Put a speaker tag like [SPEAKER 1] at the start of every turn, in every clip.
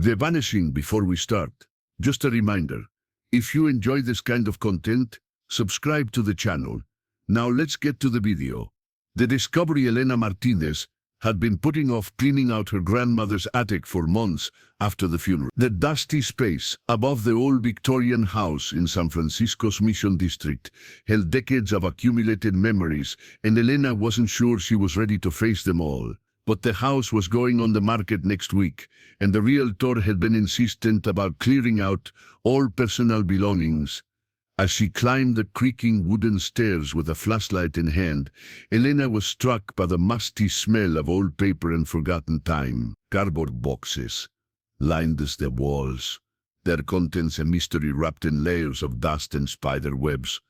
[SPEAKER 1] The vanishing before we start. Just a reminder, if you enjoy this kind of content, subscribe to the channel. Now let's get to the video. The discovery Elena Martinez had been putting off cleaning out her grandmother's attic for months after the funeral. The dusty space above the old Victorian house in San Francisco's Mission District held decades of accumulated memories, and Elena wasn't sure she was ready to face them all. But the house was going on the market next week, and the realtor had been insistent about clearing out all personal belongings. As she climbed the creaking wooden stairs with a flashlight in hand, Elena was struck by the musty smell of old paper and forgotten time. Cardboard boxes lined the walls, their contents a mystery wrapped in layers of dust and spider webs.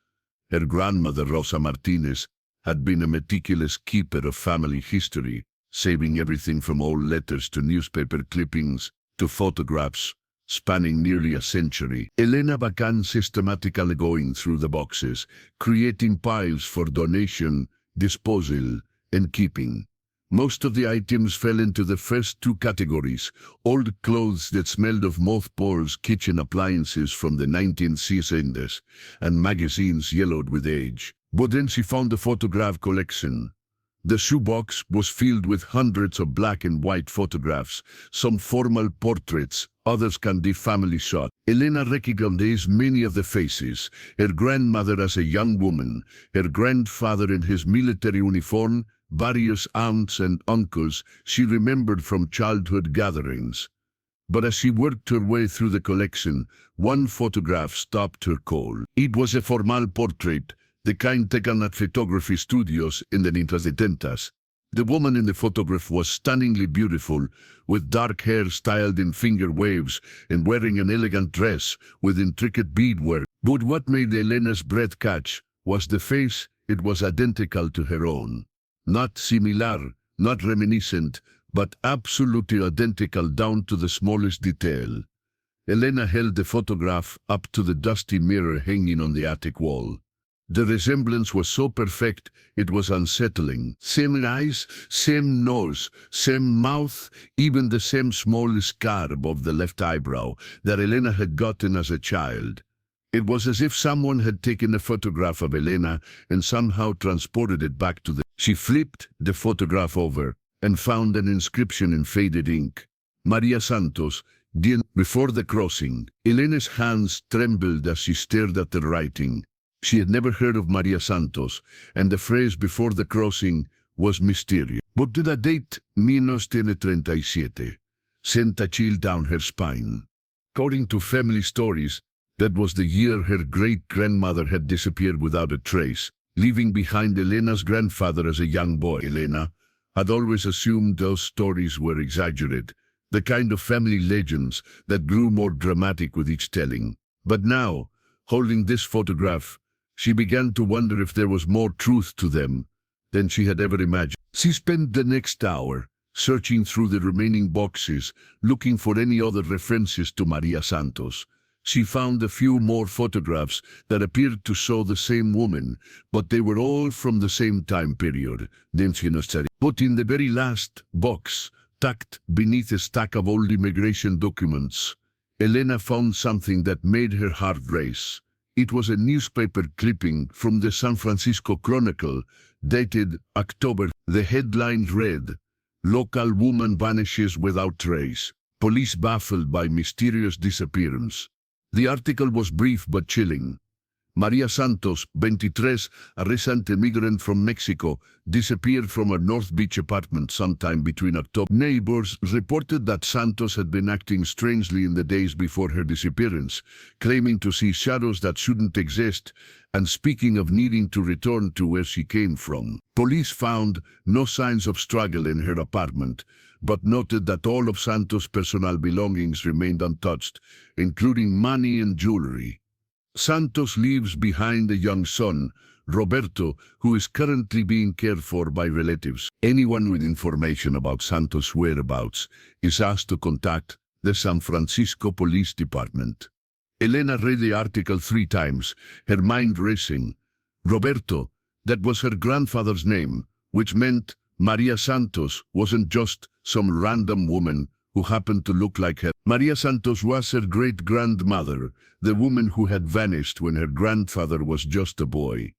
[SPEAKER 1] Her grandmother, Rosa Martinez, had been a meticulous keeper of family history, saving everything from old letters to newspaper clippings to photographs, spanning nearly a century. Elena began systematically going through the boxes, creating piles for donation, disposal, and keeping. Most of the items fell into the first two categories: old clothes that smelled of mothballs, kitchen appliances from the 1960s, and magazines yellowed with age. But then she found the photograph collection. The shoebox was filled with hundreds of black and white photographs, some formal portraits, others candid family shots. Elena recognized many of the faces: her grandmother as a young woman, her grandfather in his military uniform, various aunts and uncles she remembered from childhood gatherings. But as she worked her way through the collection, one photograph stopped her cold. It was a formal portrait, the kind taken at photography studios in the 1970s. The woman in the photograph was stunningly beautiful, with dark hair styled in finger waves and wearing an elegant dress with intricate beadwork. But what made Elena's breath catch was the face. It was identical to her own. Not similar, not reminiscent, but absolutely identical down to the smallest detail. Elena held the photograph up to the dusty mirror hanging on the attic wall. The resemblance was so perfect, it was unsettling. Same eyes, same nose, same mouth, even the same small scar above the left eyebrow that Elena had gotten as a child. It was as if someone had taken a photograph of Elena and somehow transported it back to the... She flipped the photograph over and found an inscription in faded ink. Maria Santos, before the crossing. Elena's hands trembled as she stared at the writing. She had never heard of Maria Santos, and the phrase "before the crossing" was mysterious. But the date, 1937, sent a chill down her spine. According to family stories, that was the year her great-grandmother had disappeared without a trace, leaving behind Elena's grandfather as a young boy. Elena had always assumed those stories were exaggerated, the kind of family legends that grew more dramatic with each telling. But now, holding this photograph, she began to wonder if there was more truth to them than she had ever imagined. She spent the next hour searching through the remaining boxes, looking for any other references to Maria Santos. She found a few more photographs that appeared to show the same woman, but they were all from the same time period. But in the very last box, tucked beneath a stack of old immigration documents, Elena found something that made her heart race. It was a newspaper clipping from the San Francisco Chronicle, dated October. The headline read, "Local woman vanishes without trace. Police baffled by mysterious disappearance." The article was brief but chilling. Maria Santos, 23, a recent immigrant from Mexico, disappeared from her North Beach apartment sometime between October. Neighbors reported that Santos had been acting strangely in the days before her disappearance, claiming to see shadows that shouldn't exist, and speaking of needing to return to where she came from. Police found no signs of struggle in her apartment, but noted that all of Santos' personal belongings remained untouched, including money and jewelry. Santos leaves behind a young son, Roberto, who is currently being cared for by relatives. Anyone with information about Santos' whereabouts is asked to contact the San Francisco Police Department. Elena read the article 3 times, her mind racing. Roberto, that was her grandfather's name, which meant Maria Santos wasn't just some random woman who who happened to look like her. Maria Santos was her great-grandmother, the woman who had vanished when her grandfather was just a boy.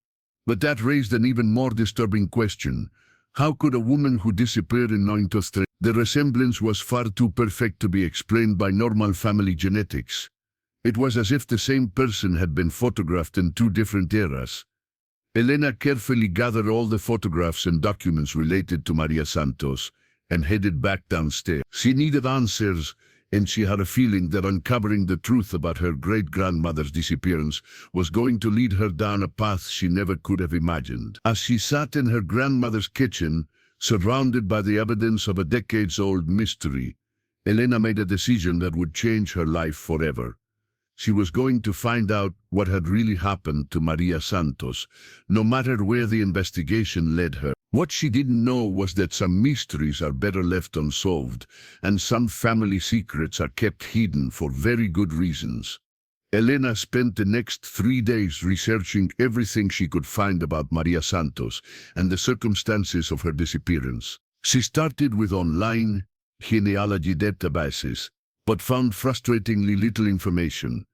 [SPEAKER 1] But that raised an even more disturbing question. How could a woman who disappeared in 1993? The resemblance was far too perfect to be explained by normal family genetics. It was as if the same person had been photographed in two different eras. Elena carefully gathered all the photographs and documents related to Maria Santos and headed back downstairs. She needed answers, and she had a feeling that uncovering the truth about her great-grandmother's disappearance was going to lead her down a path she never could have imagined. As she sat in her grandmother's kitchen, surrounded by the evidence of a decades-old mystery, Elena made a decision that would change her life forever. She was going to find out what had really happened to Maria Santos, no matter where the investigation led her. What she didn't know was that some mysteries are better left unsolved, and some family secrets are kept hidden for very good reasons. Elena spent the next 3 days researching everything she could find about Maria Santos and the circumstances of her disappearance. She started with online genealogy databases, but found frustratingly little information.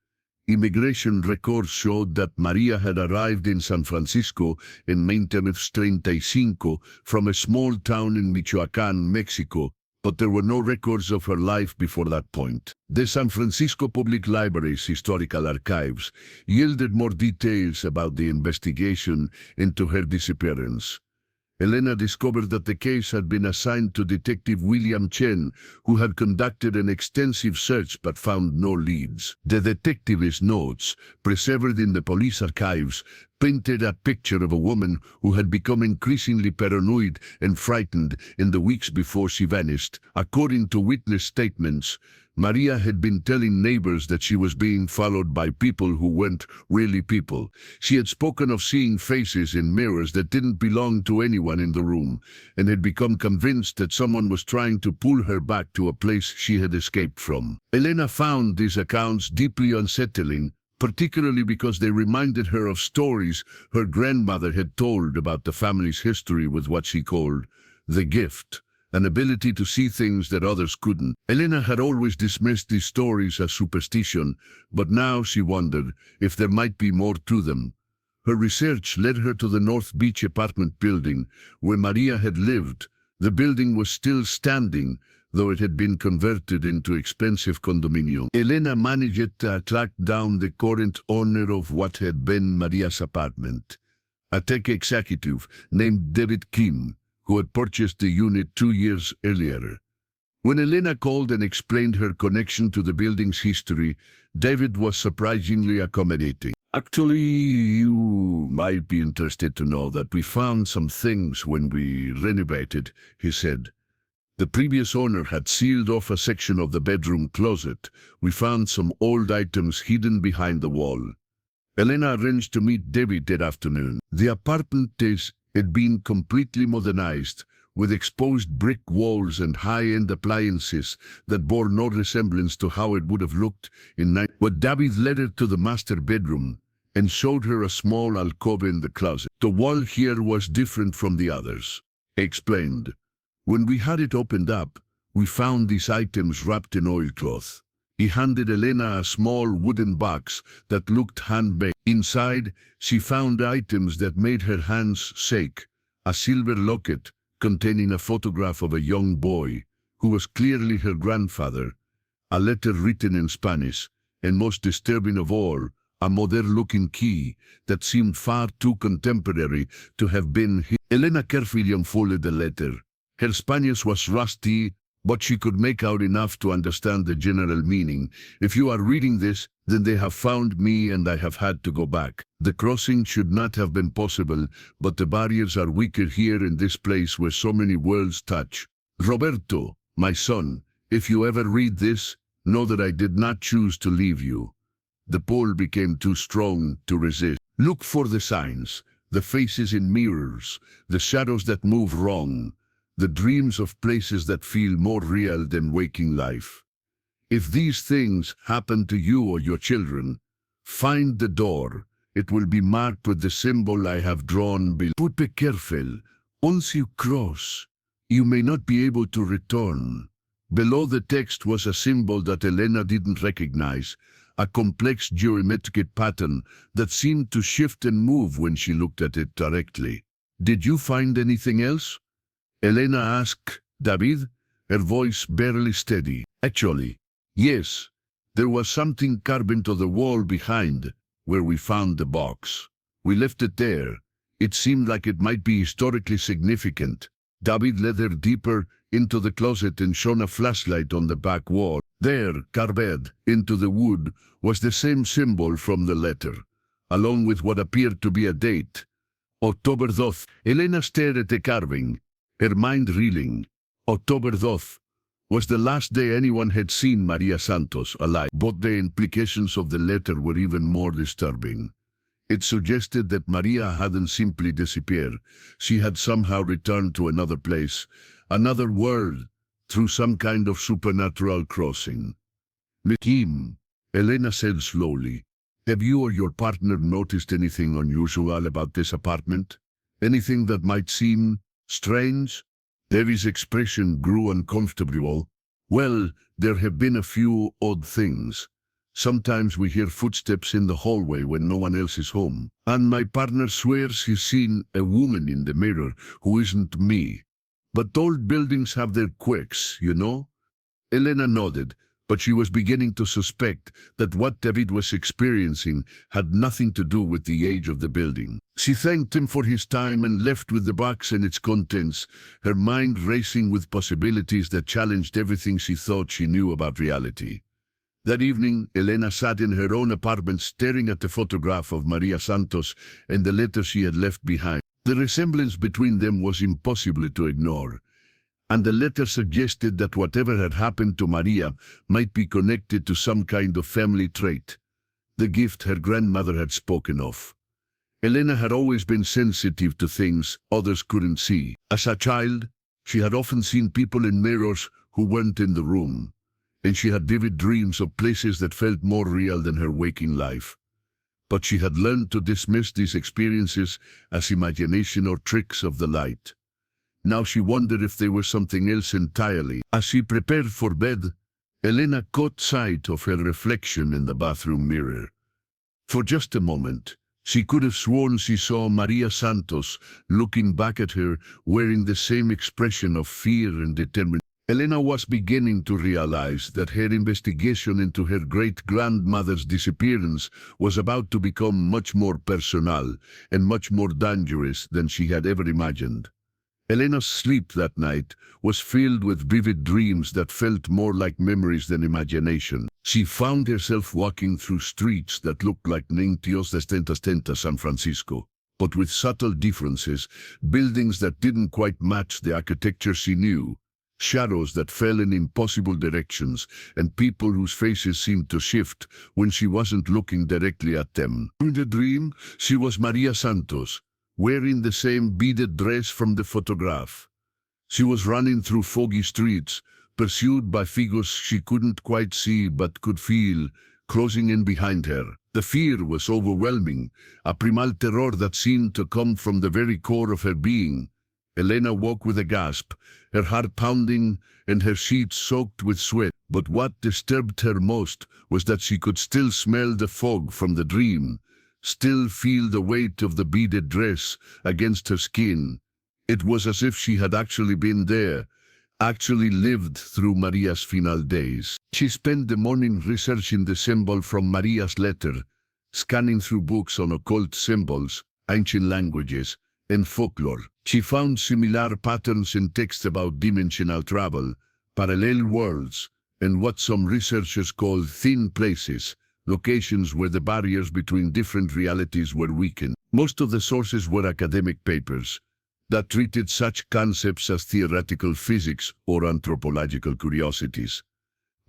[SPEAKER 1] Immigration records showed that Maria had arrived in San Francisco in 1935 from a small town in Michoacán, Mexico, but there were no records of her life before that point. The San Francisco Public Library's historical archives yielded more details about the investigation into her disappearance. Elena discovered that the case had been assigned to Detective William Chen, who had conducted an extensive search but found no leads. The detective's notes, preserved in the police archives, painted a picture of a woman who had become increasingly paranoid and frightened in the weeks before she vanished. According to witness statements, Maria had been telling neighbors that she was being followed by people who weren't really people. She had spoken of seeing faces in mirrors that didn't belong to anyone in the room, and had become convinced that someone was trying to pull her back to a place she had escaped from. Elena found these accounts deeply unsettling, particularly because they reminded her of stories her grandmother had told about the family's history with what she called the gift, an ability to see things that others couldn't. Elena had always dismissed these stories as superstition, but now she wondered if there might be more to them. Her research led her to the North Beach apartment building where Maria had lived. The building was still standing, though it had been converted into expensive condominium. Elena managed to track down the current owner of what had been Maria's apartment, a tech executive named David Kim, who had purchased the unit 2 years earlier. When Elena called and explained her connection to the building's history, David was surprisingly accommodating. Actually, you might be interested to know that we found some things when we renovated, he said. The previous owner had sealed off a section of the bedroom closet. We found some old items hidden behind the wall. Elena arranged to meet David that afternoon. The apartment had been completely modernized, with exposed brick walls and high-end appliances that bore no resemblance to how it would have looked in But David led her to the master bedroom and showed her a small alcove in the closet. The wall here was different from the others, he explained. When we had it opened up, we found these items wrapped in oilcloth. He handed Elena a small wooden box that looked handmade. Inside, she found items that made her hands shake. A silver locket containing a photograph of a young boy, who was clearly her grandfather, a letter written in Spanish, and most disturbing of all, a modern-looking key that seemed far too contemporary to have been his. Elena carefully unfolded the letter. Her Spanish was rusty, but she could make out enough to understand the general meaning. If you are reading this, then they have found me and I have had to go back. The crossing should not have been possible, but the barriers are weaker here in this place where so many worlds touch. Roberto, my son, if you ever read this, know that I did not choose to leave you. The pull became too strong to resist. Look for the signs, the faces in mirrors, the shadows that move wrong, the dreams of places that feel more real than waking life. If these things happen to you or your children, find the door. It will be marked with the symbol I have drawn below. But be careful. Once you cross, you may not be able to return. Below the text was a symbol that Elena didn't recognize, a complex geometric pattern that seemed to shift and move when she looked at it directly. "Did you find anything else?" Elena asked David, her voice barely steady. "Actually, yes. There was something carved into the wall behind where we found the box. We left it there. It seemed like it might be historically significant." David led her deeper into the closet and shone a flashlight on the back wall. There, carved into the wood, was the same symbol from the letter, along with what appeared to be a date. October 12th. Elena stared at the carving, her mind reeling. October 12th was the last day anyone had seen Maria Santos alive. But the implications of the letter were even more disturbing. It suggested that Maria hadn't simply disappeared. She had somehow returned to another place, another world, through some kind of supernatural crossing. "Kim," Elena said slowly, "have you or your partner noticed anything unusual about this apartment? Anything that might seem strange?" Devi's expression grew uncomfortable. "Well, there have been a few odd things. Sometimes we hear footsteps in the hallway when no one else is home. And my partner swears he's seen a woman in the mirror who isn't me. But old buildings have their quirks, you know?" Elena nodded, but she was beginning to suspect that what David was experiencing had nothing to do with the age of the building. She thanked him for his time and left with the box and its contents, her mind racing with possibilities that challenged everything she thought she knew about reality. That evening, Elena sat in her own apartment staring at the photograph of Maria Santos and the letter she had left behind. The resemblance between them was impossible to ignore, and the letter suggested that whatever had happened to Maria might be connected to some kind of family trait, the gift her grandmother had spoken of. Elena had always been sensitive to things others couldn't see. As a child, she had often seen people in mirrors who weren't in the room, and she had vivid dreams of places that felt more real than her waking life. But she had learned to dismiss these experiences as imagination or tricks of the light. Now she wondered if they were something else entirely. As she prepared for bed, Elena caught sight of her reflection in the bathroom mirror. For just a moment, she could have sworn she saw Maria Santos looking back at her, wearing the same expression of fear and determination. Elena was beginning to realize that her investigation into her great-grandmother's disappearance was about to become much more personal and much more dangerous than she had ever imagined. Elena's sleep that night was filled with vivid dreams that felt more like memories than imagination. She found herself walking through streets that looked like Nintios de Stenta San Francisco, but with subtle differences, buildings that didn't quite match the architecture she knew, shadows that fell in impossible directions, and people whose faces seemed to shift when she wasn't looking directly at them. In the dream, she was Maria Santos, wearing the same beaded dress from the photograph. She was running through foggy streets, pursued by figures she couldn't quite see but could feel, closing in behind her. The fear was overwhelming, a primal terror that seemed to come from the very core of her being. Elena woke with a gasp, her heart pounding and her sheets soaked with sweat. But what disturbed her most was that she could still smell the fog from the dream, still feel the weight of the beaded dress against her skin. It was as if she had actually been there, actually lived through Maria's final days. She spent the morning researching the symbol from Maria's letter, scanning through books on occult symbols, ancient languages, and folklore. She found similar patterns in texts about dimensional travel, parallel worlds, and what some researchers call thin places, locations where the barriers between different realities were weakened. Most of the sources were academic papers that treated such concepts as theoretical physics or anthropological curiosities.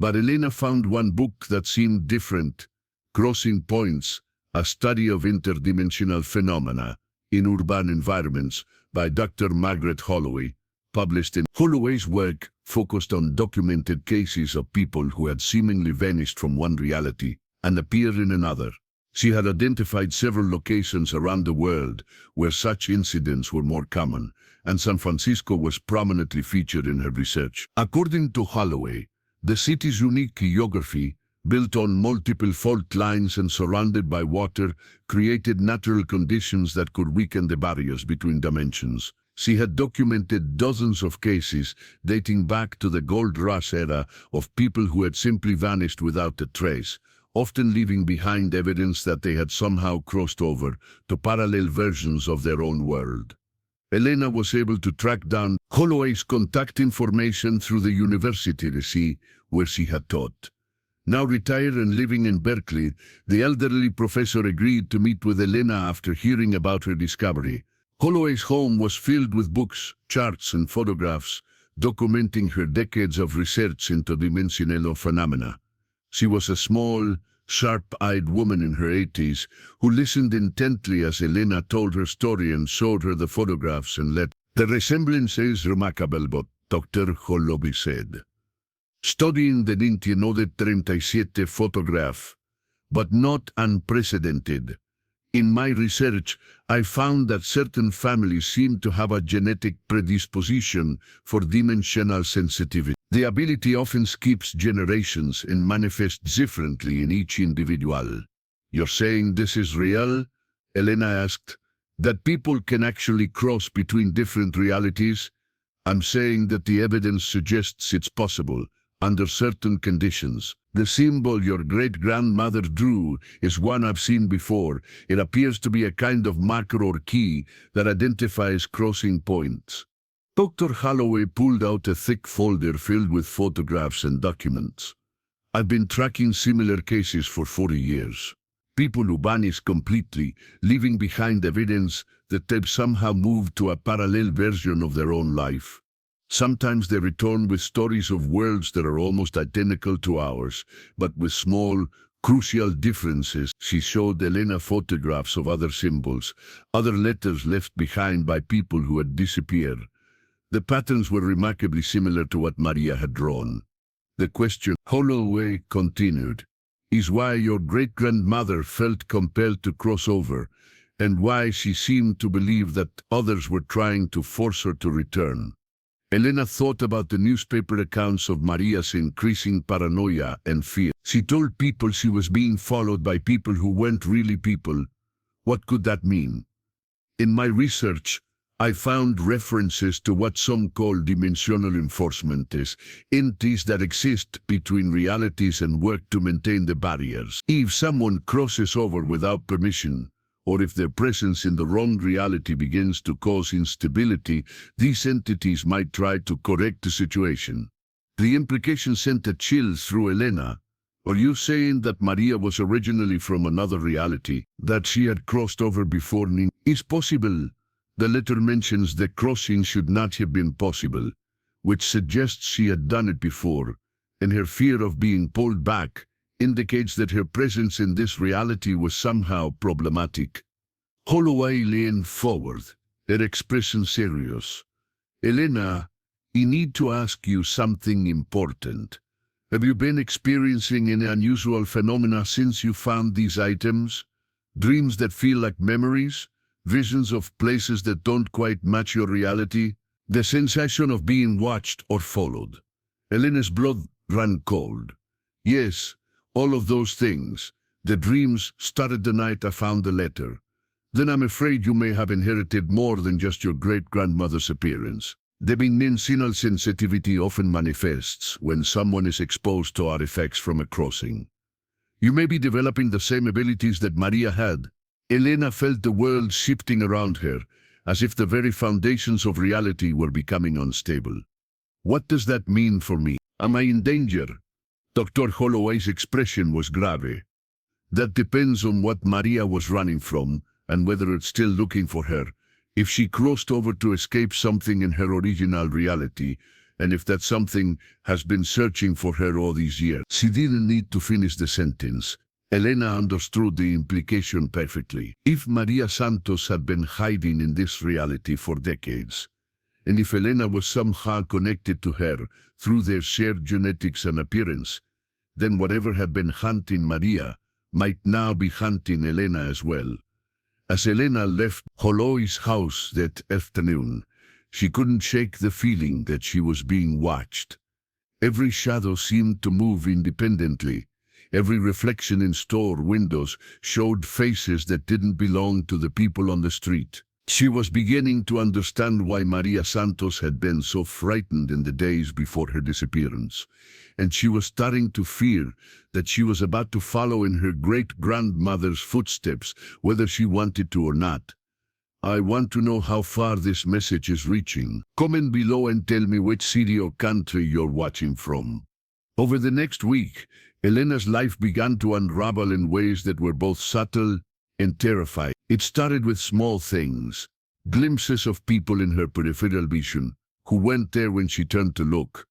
[SPEAKER 1] But Elena found one book that seemed different, Crossing Points, a study of interdimensional phenomena in urban environments by Dr. Margaret Holloway, published in. Holloway's work focused on documented cases of people who had seemingly vanished from one reality and appeared in another. She had identified several locations around the world where such incidents were more common, and San Francisco was prominently featured in her research. According to Holloway, the city's unique geography, built on multiple fault lines and surrounded by water, created natural conditions that could weaken the barriers between dimensions. She had documented dozens of cases dating back to the gold rush era of people who had simply vanished without a trace, often leaving behind evidence that they had somehow crossed over to parallel versions of their own world. Elena was able to track down Holloway's contact information through the university where she had taught. Now retired and living in Berkeley, the elderly professor agreed to meet with Elena after hearing about her discovery. Holloway's home was filled with books, charts, and photographs, documenting her decades of research into dimensional phenomena. She was a small, sharp-eyed woman in her 80s who listened intently as Elena told her story and showed her the photographs and let the resemblance is remarkable, but Dr. Holloway said. Studying the 1937 photograph, but not unprecedented. In my research, I found that certain families seem to have a genetic predisposition for dimensional sensitivity. The ability often skips generations and manifests differently in each individual. You're saying this is real? Elena asked. That people can actually cross between different realities? I'm saying that the evidence suggests it's possible, under certain conditions. The symbol your great-grandmother drew is one I've seen before. It appears to be a kind of marker or key that identifies crossing points. Dr. Holloway pulled out a thick folder filled with photographs and documents. I've been tracking similar cases for 40 years. People who vanish completely, leaving behind evidence that they've somehow moved to a parallel version of their own life. Sometimes they return with stories of worlds that are almost identical to ours, but with small, crucial differences. She showed Elena photographs of other symbols, other letters left behind by people who had disappeared. The patterns were remarkably similar to what Maria had drawn. The question, Holloway continued, is why your great-grandmother felt compelled to cross over, and why she seemed to believe that others were trying to force her to return. Elena thought about the newspaper accounts of Maria's increasing paranoia and fear. She told people she was being followed by people who weren't really people. What could that mean? In my research, I found references to what some call dimensional enforcement entities that exist between realities and work to maintain the barriers. If someone crosses over without permission, or if their presence in the wrong reality begins to cause instability, these entities might try to correct the situation. The implication sent a chill through Elena. Are you saying that Maria was originally from another reality, that she had crossed over before? Is possible. The letter mentions that crossing should not have been possible, which suggests she had done it before, and her fear of being pulled back indicates that her presence in this reality was somehow problematic. Holloway leaned forward, her expression serious. Elena, I need to ask you something important. Have you been experiencing any unusual phenomena since you found these items? Dreams that feel like memories? Visions of places that don't quite match your reality? The sensation of being watched or followed? Elena's blood ran cold. Yes, all of those things. The dreams started the night I found the letter. Then I'm afraid you may have inherited more than just your great-grandmother's appearance. Dimensional sensitivity often manifests when someone is exposed to artifacts from a crossing. You may be developing the same abilities that Maria had. Elena felt the world shifting around her, as if the very foundations of reality were becoming unstable. What does that mean for me? Am I in danger? Dr. Holloway's expression was grave. That depends on what Maria was running from, and whether it's still looking for her. If she crossed over to escape something in her original reality, and if that something has been searching for her all these years. She didn't need to finish the sentence. Elena understood the implication perfectly. If Maria Santos had been hiding in this reality for decades, and if Elena was somehow connected to her through their shared genetics and appearance, then whatever had been hunting Maria might now be hunting Elena as well. As Elena left Holloway's house that afternoon, She couldn't shake the feeling that she was being watched. Every shadow seemed to move independently. Every reflection in store windows showed faces that didn't belong to the people on the street. She was beginning to understand why Maria Santos had been so frightened in the days before her disappearance, and she was starting to fear that she was about to follow in her great-grandmother's footsteps, whether she wanted to or not. I want to know how far this message is reaching. Comment below and tell me which city or country you're watching from. Over the next week, Elena's life began to unravel in ways that were both subtle and terrifying. It started with small things, glimpses of people in her peripheral vision, who went there when she turned to look,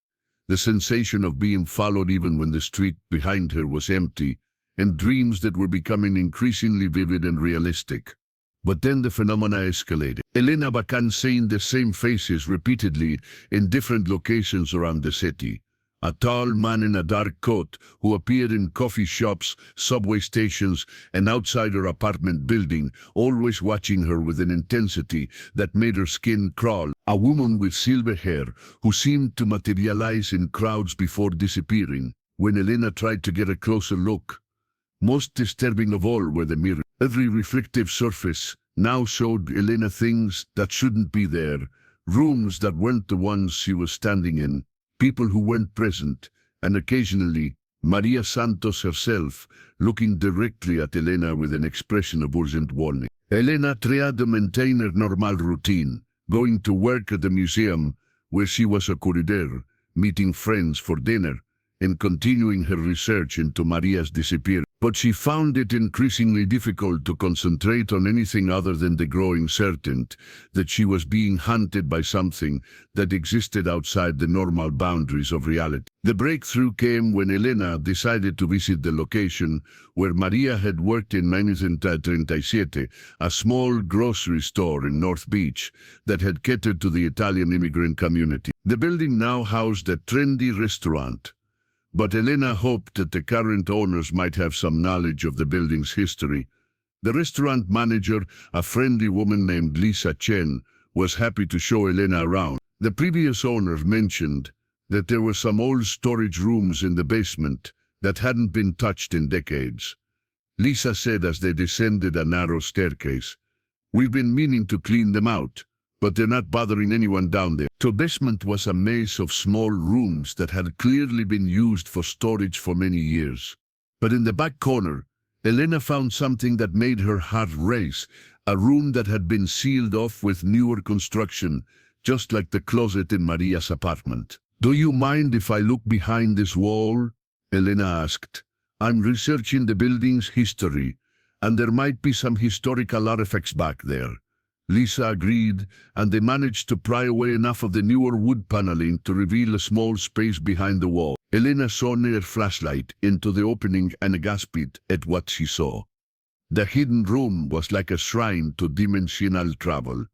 [SPEAKER 1] the sensation of being followed even when the street behind her was empty, and dreams that were becoming increasingly vivid and realistic. But then the phenomena escalated. Elena began seeing the same faces repeatedly in different locations around the city. A tall man in a dark coat who appeared in coffee shops, subway stations, and outside her apartment building, always watching her with an intensity that made her skin crawl. A woman with silver hair who seemed to materialize in crowds before disappearing when Elena tried to get a closer look. Most disturbing of all were the mirrors. Every reflective surface now showed Elena things that shouldn't be there, rooms that weren't the ones she was standing in, people who weren't present, and occasionally Maria Santos herself, looking directly at Elena with an expression of urgent warning. Elena tried to maintain her normal routine, going to work at the museum, where she was a courier, meeting friends for dinner, and continuing her research into Maria's disappearance. But she found it increasingly difficult to concentrate on anything other than the growing certainty that she was being hunted by something that existed outside the normal boundaries of reality. The breakthrough came when Elena decided to visit the location where Maria had worked in 1937, a small grocery store in North Beach that had catered to the Italian immigrant community. The building now housed a trendy restaurant, but Elena hoped that the current owners might have some knowledge of the building's history. The restaurant manager, a friendly woman named Lisa Chen, was happy to show Elena around. The previous owners mentioned that there were some old storage rooms in the basement that hadn't been touched in decades. Lisa said as they descended a narrow staircase, "We've been meaning to clean them out, but they're not bothering anyone down there." The basement was a maze of small rooms that had clearly been used for storage for many years. But in the back corner, Elena found something that made her heart race, a room that had been sealed off with newer construction, just like the closet in Maria's apartment. "Do you mind if I look behind this wall?" Elena asked. "I'm researching the building's history, and there might be some historical artifacts back there." Lisa agreed, and they managed to pry away enough of the newer wood paneling to reveal a small space behind the wall. Elena shone her flashlight into the opening and gasped at what she saw. The hidden room was like a shrine to dimensional travel.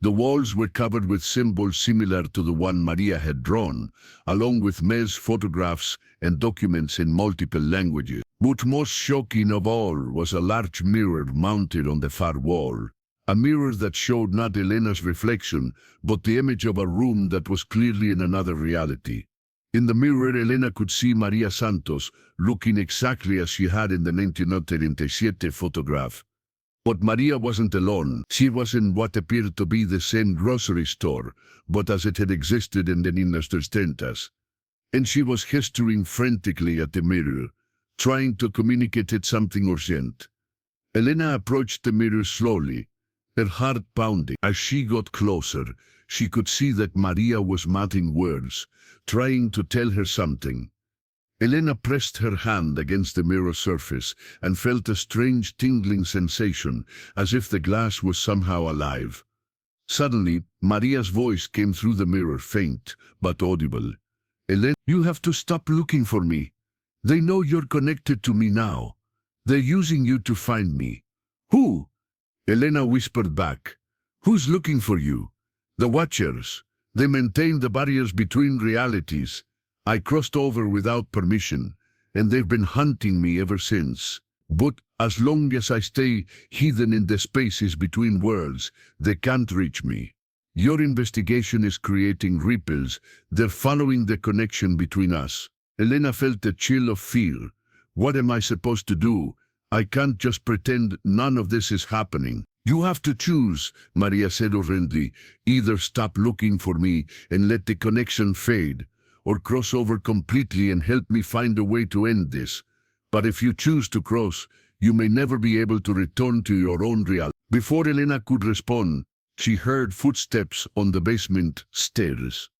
[SPEAKER 1] The walls were covered with symbols similar to the one Maria had drawn, along with May's photographs and documents in multiple languages. But most shocking of all was a large mirror mounted on the far wall. A mirror that showed not Elena's reflection, but the image of a room that was clearly in another reality. In the mirror, Elena could see Maria Santos, looking exactly as she had in the 1937 photograph. But Maria wasn't alone. She was in what appeared to be the same grocery store, but as it had existed in the 1930s. And she was gesturing frantically at the mirror, trying to communicate something urgent. Elena approached the mirror slowly, her heart pounding. As she got closer, she could see that Maria was mouthing words, trying to tell her something. Elena pressed her hand against the mirror surface and felt a strange tingling sensation, as if the glass was somehow alive. Suddenly, Maria's voice came through the mirror, faint but audible. "Elena, you have to stop looking for me. They know you're connected to me now. They're using you to find me." "Who?" Elena whispered back. "Who's looking for you?" "The Watchers. They maintain the barriers between realities. I crossed over without permission, and they've been hunting me ever since. But as long as I stay hidden in the spaces between worlds, they can't reach me." Your investigation is creating ripples. They're following the connection between us. Elena felt a chill of fear. What am I supposed to do? I can't just pretend none of this is happening. You have to choose, Maria said urgently. Either stop looking for me and let the connection fade, or cross over completely and help me find a way to end this. But if you choose to cross, you may never be able to return to your own reality. Before Elena could respond, she heard footsteps on the basement stairs.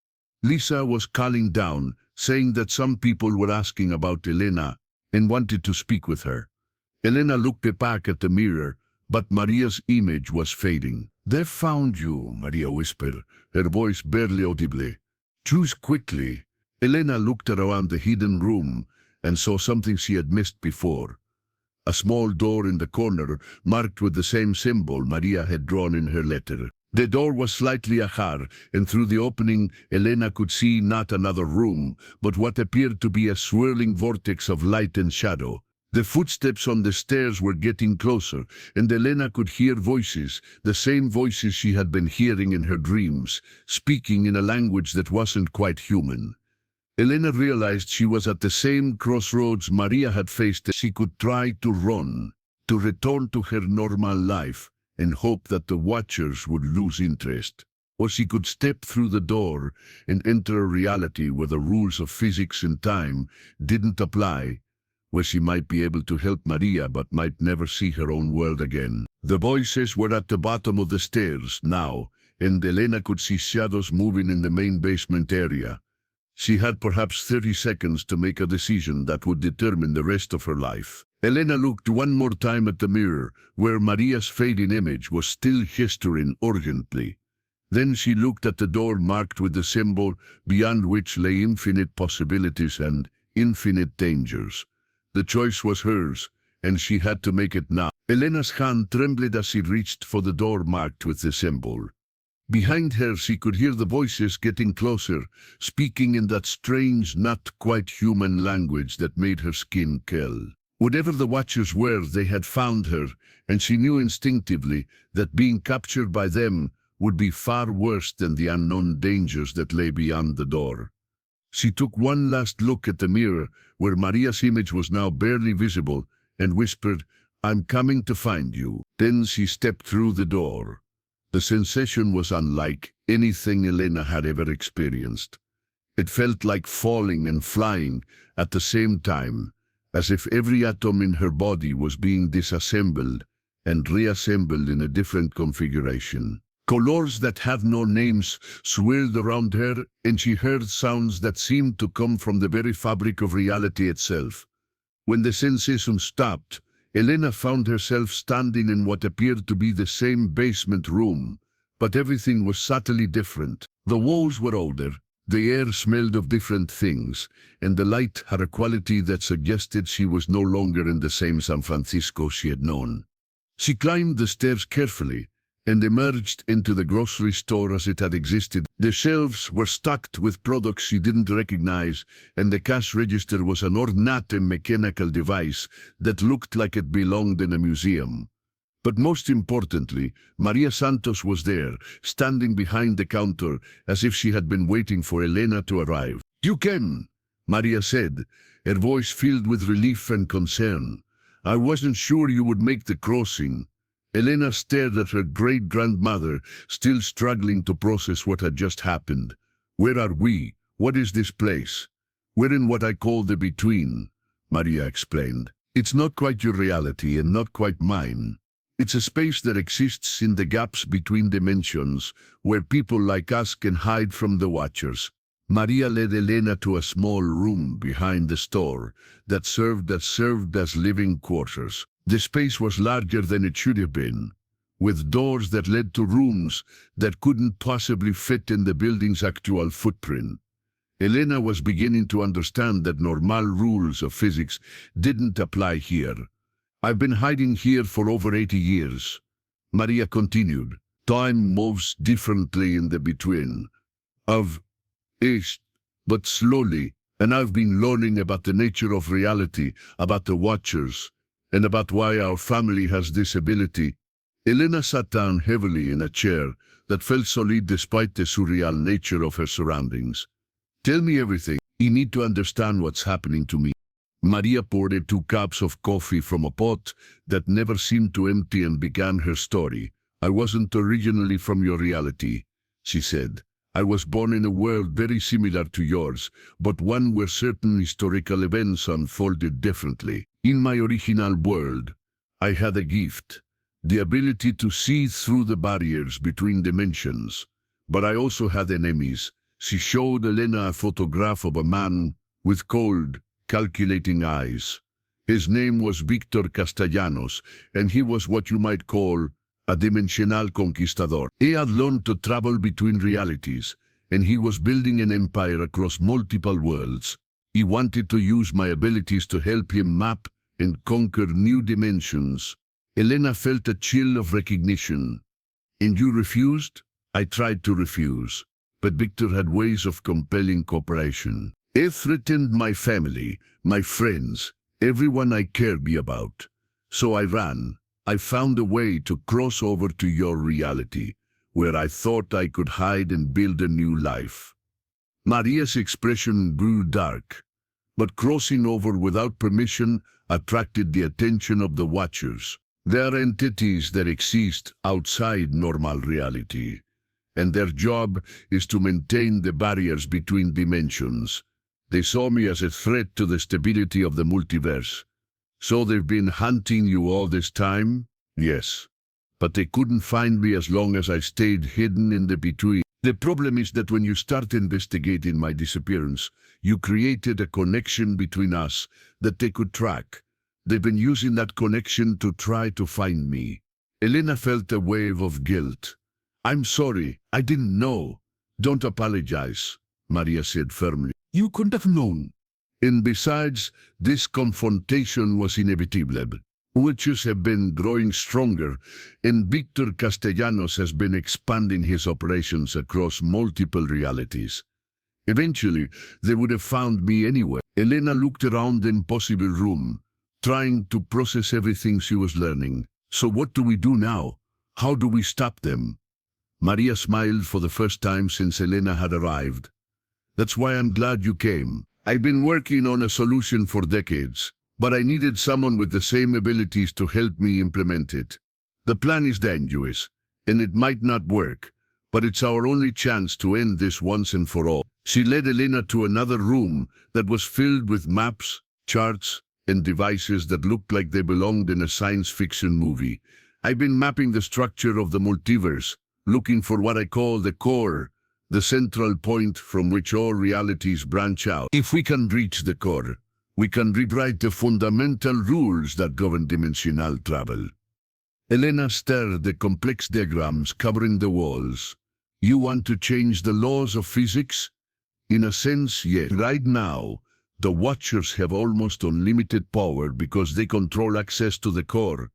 [SPEAKER 1] Lisa was calling down, saying that some people were asking about Elena and wanted to speak with her. Elena looked back at the mirror, but Maria's image was fading. "They've found you," Maria whispered, her voice barely audibly. "Choose quickly." Elena looked around the hidden room and saw something she had missed before. A small door in the corner, marked with the same symbol Maria had drawn in her letter. The door was slightly ajar, and through the opening, Elena could see not another room, but what appeared to be a swirling vortex of light and shadow. The footsteps on the stairs were getting closer, and Elena could hear voices, the same voices she had been hearing in her dreams, speaking in a language that wasn't quite human. Elena realized she was at the same crossroads Maria had faced. She could try to run, to return to her normal life, and hope that the watchers would lose interest. Or she could step through the door and enter a reality where the rules of physics and time didn't apply, where she might be able to help Maria but might never see her own world again. The voices were at the bottom of the stairs now, and Elena could see shadows moving in the main basement area. She had perhaps 30 seconds to make a decision that would determine the rest of her life. Elena looked one more time at the mirror, where Maria's fading image was still gesturing urgently. Then she looked at the door marked with the symbol, beyond which lay infinite possibilities and infinite dangers. The choice was hers, and she had to make it now. Elena's hand trembled as she reached for the door marked with the symbol. Behind her she could hear the voices getting closer, speaking in that strange, not quite human language that made her skin curl. Whatever the watchers were, they had found her, and she knew instinctively that being captured by them would be far worse than the unknown dangers that lay beyond the door. She took one last look at the mirror, where Maria's image was now barely visible, and whispered, "I'm coming to find you." Then she stepped through the door. The sensation was unlike anything Elena had ever experienced. It felt like falling and flying at the same time, as if every atom in her body was being disassembled and reassembled in a different configuration. Colors that had no names swirled around her, and she heard sounds that seemed to come from the very fabric of reality itself. When the sensation stopped, Elena found herself standing in what appeared to be the same basement room, but everything was subtly different. The walls were older, the air smelled of different things, and the light had a quality that suggested she was no longer in the same San Francisco she had known. She climbed the stairs carefully and emerged into the grocery store as it had existed. The shelves were stocked with products she didn't recognize, and the cash register was an ornate mechanical device that looked like it belonged in a museum. But most importantly, Maria Santos was there, standing behind the counter, as if she had been waiting for Elena to arrive. "You came," Maria said, her voice filled with relief and concern. "I wasn't sure you would make the crossing." Elena stared at her great-grandmother, still struggling to process what had just happened. "Where are we? What is this place?" "We're in what I call the between," Maria explained. "It's not quite your reality and not quite mine. It's a space that exists in the gaps between dimensions, where people like us can hide from the watchers." Maria led Elena to a small room behind the store that served as living quarters. The space was larger than it should have been, with doors that led to rooms that couldn't possibly fit in the building's actual footprint. Elena was beginning to understand that normal rules of physics didn't apply here. "I've been hiding here for over 80 years, Maria continued. "Time moves differently in the between. But slowly, and I've been learning about the nature of reality, about the watchers, and about why our family has this ability." Elena sat down heavily in a chair, that felt solid despite the surreal nature of her surroundings. Tell me everything. You need to understand what's happening to me. Maria poured 2 cups of coffee from a pot that never seemed to empty and began her story. I wasn't originally from your reality, she said. I was born in a world very similar to yours, but one where certain historical events unfolded differently. In my original world, I had a gift, the ability to see through the barriers between dimensions. But I also had enemies. She showed Elena a photograph of a man with cold, calculating eyes. His name was Victor Castellanos, and he was what you might call a dimensional conquistador. He had learned to travel between realities, and he was building an empire across multiple worlds. He wanted to use my abilities to help him map and conquer new dimensions. Elena felt a chill of recognition. And you refused? I tried to refuse, but Victor had ways of compelling cooperation. He threatened my family, my friends, everyone I cared about. So I ran. I found a way to cross over to your reality, where I thought I could hide and build a new life. Maria's expression grew dark, but crossing over without permission attracted the attention of the watchers. They are entities that exist outside normal reality, and their job is to maintain the barriers between dimensions. They saw me as a threat to the stability of the multiverse. So they've been hunting you all this time? Yes. But they couldn't find me as long as I stayed hidden in the between. The problem is that when you start investigating my disappearance, you created a connection between us that they could track. They've been using that connection to try to find me. Elena felt a wave of guilt. I'm sorry, I didn't know. Don't apologize, Maria said firmly. You couldn't have known. And besides, this confrontation was inevitable. Witches have been growing stronger, and Victor Castellanos has been expanding his operations across multiple realities. Eventually, they would have found me anyway. Elena looked around the impossible room, trying to process everything she was learning. So what do we do now? How do we stop them? Maria smiled for the first time since Elena had arrived. That's why I'm glad you came. I've been working on a solution for decades, but I needed someone with the same abilities to help me implement it. The plan is dangerous, and it might not work, but it's our only chance to end this once and for all. She led Elena to another room that was filled with maps, charts, and devices that looked like they belonged in a science fiction movie. I've been mapping the structure of the multiverse, looking for what I call the core, the central point from which all realities branch out. If we can reach the core, we can rewrite the fundamental rules that govern dimensional travel. Elena stared at the complex diagrams covering the walls. You want to change the laws of physics? In a sense, yes. Right now, the Watchers have almost unlimited power because they control access to the core.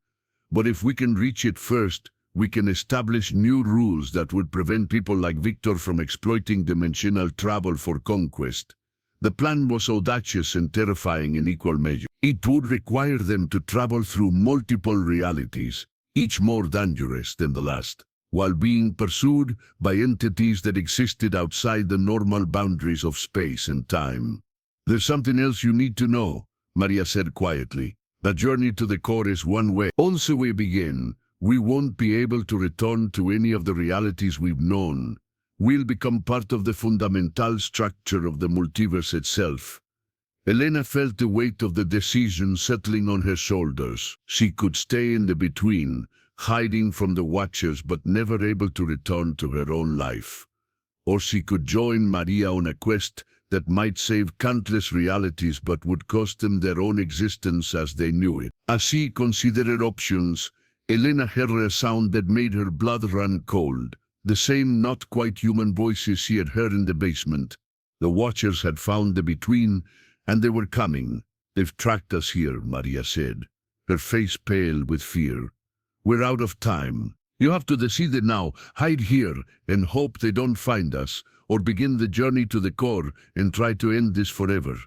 [SPEAKER 1] But if we can reach it first, we can establish new rules that would prevent people like Victor from exploiting dimensional travel for conquest. The plan was audacious and terrifying in equal measure. It would require them to travel through multiple realities, each more dangerous than the last, while being pursued by entities that existed outside the normal boundaries of space and time. There's something else you need to know, Maria said quietly. The journey to the core is one way. Once we begin, we won't be able to return to any of the realities we've known. We'll become part of the fundamental structure of the multiverse itself. Elena felt the weight of the decision settling on her shoulders. She could stay in the between, hiding from the Watchers but never able to return to her own life. Or she could join Maria on a quest that might save countless realities but would cost them their own existence as they knew it. As she considered options, Elena heard a sound that made her blood run cold. The same not quite human voices she had heard in the basement. The Watchers had found the between, and they were coming. They've tracked us here, Maria said, her face pale with fear. We're out of time. You have to decide now, hide here and hope they don't find us, or begin the journey to the core and try to end this forever.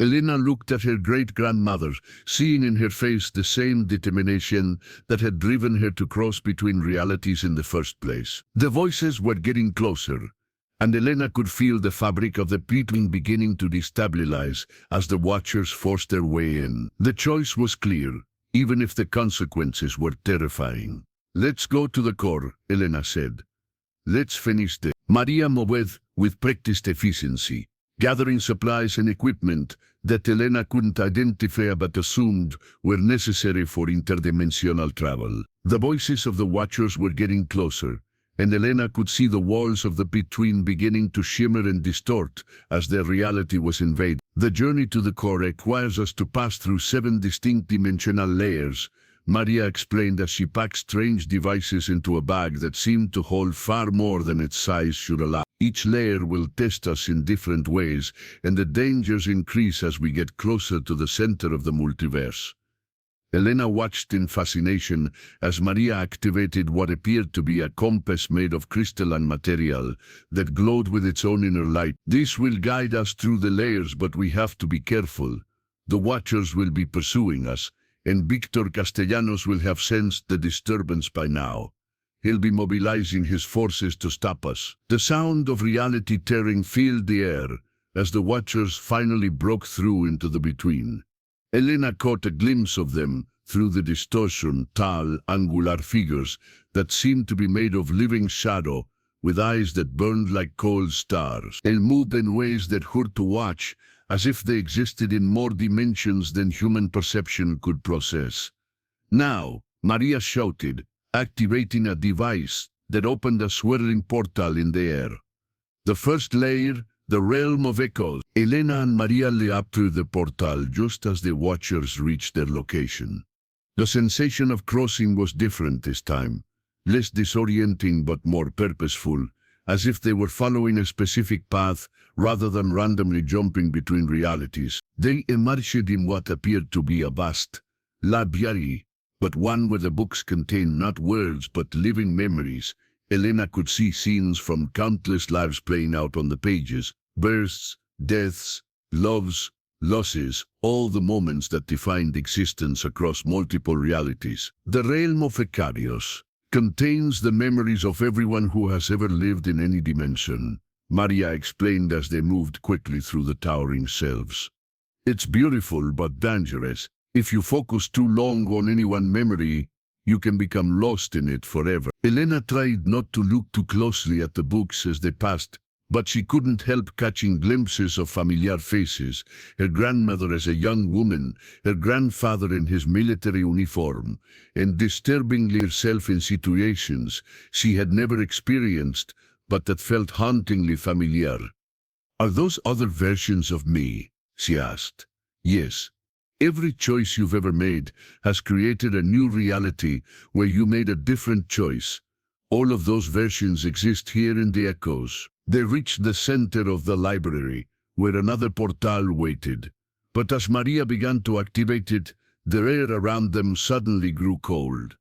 [SPEAKER 1] Elena looked at her great-grandmother, seeing in her face the same determination that had driven her to cross between realities in the first place. The voices were getting closer, and Elena could feel the fabric of the beating beginning to destabilize as the watchers forced their way in. The choice was clear, even if the consequences were terrifying. "Let's go to the core," Elena said. "Let's finish this." Maria moved with practiced efficiency, gathering supplies and equipment that Elena couldn't identify but assumed were necessary for interdimensional travel. The voices of the watchers were getting closer, and Elena could see the walls of the between beginning to shimmer and distort as their reality was invaded. "The journey to the core requires us to pass through 7 distinct dimensional layers," Maria explained as she packed strange devices into a bag that seemed to hold far more than its size should allow. "Each layer will test us in different ways, and the dangers increase as we get closer to the center of the multiverse." Elena watched in fascination as Maria activated what appeared to be a compass made of crystalline material that glowed with its own inner light. "This will guide us through the layers, but we have to be careful. The Watchers will be pursuing us, and Victor Castellanos will have sensed the disturbance by now. He'll be mobilizing his forces to stop us." The sound of reality tearing filled the air as the Watchers finally broke through into the between. Elena caught a glimpse of them through the distortion, tall, angular figures that seemed to be made of living shadow, with eyes that burned like cold stars, and moved in ways that hurt to watch, as if they existed in more dimensions than human perception could process. "Now," Maria shouted, activating a device that opened a swirling portal in the air. The first layer, the realm of echoes. Elena and Maria leapt through the portal just as the Watchers reached their location. The sensation of crossing was different this time, less disorienting but more purposeful, as if they were following a specific path rather than randomly jumping between realities. They emerged in what appeared to be a vast library, but one where the books contained not words but living memories. Elena could see scenes from countless lives playing out on the pages, births, deaths, loves, losses, all the moments that defined existence across multiple realities. "The realm of Icarius contains the memories of everyone who has ever lived in any dimension," Maria explained as they moved quickly through the towering shelves. "It's beautiful but dangerous. If you focus too long on any one memory, you can become lost in it forever." Elena tried not to look too closely at the books as they passed, but she couldn't help catching glimpses of familiar faces, her grandmother as a young woman, her grandfather in his military uniform, and disturbingly herself in situations she had never experienced, but that felt hauntingly familiar. "Are those other versions of me?" she asked. "Yes. Every choice you've ever made has created a new reality where you made a different choice. All of those versions exist here in the echoes." They reached the center of the library, where another portal waited. But as Maria began to activate it, the air around them suddenly grew cold.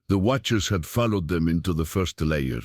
[SPEAKER 1] The Watchers had followed them into the first layer.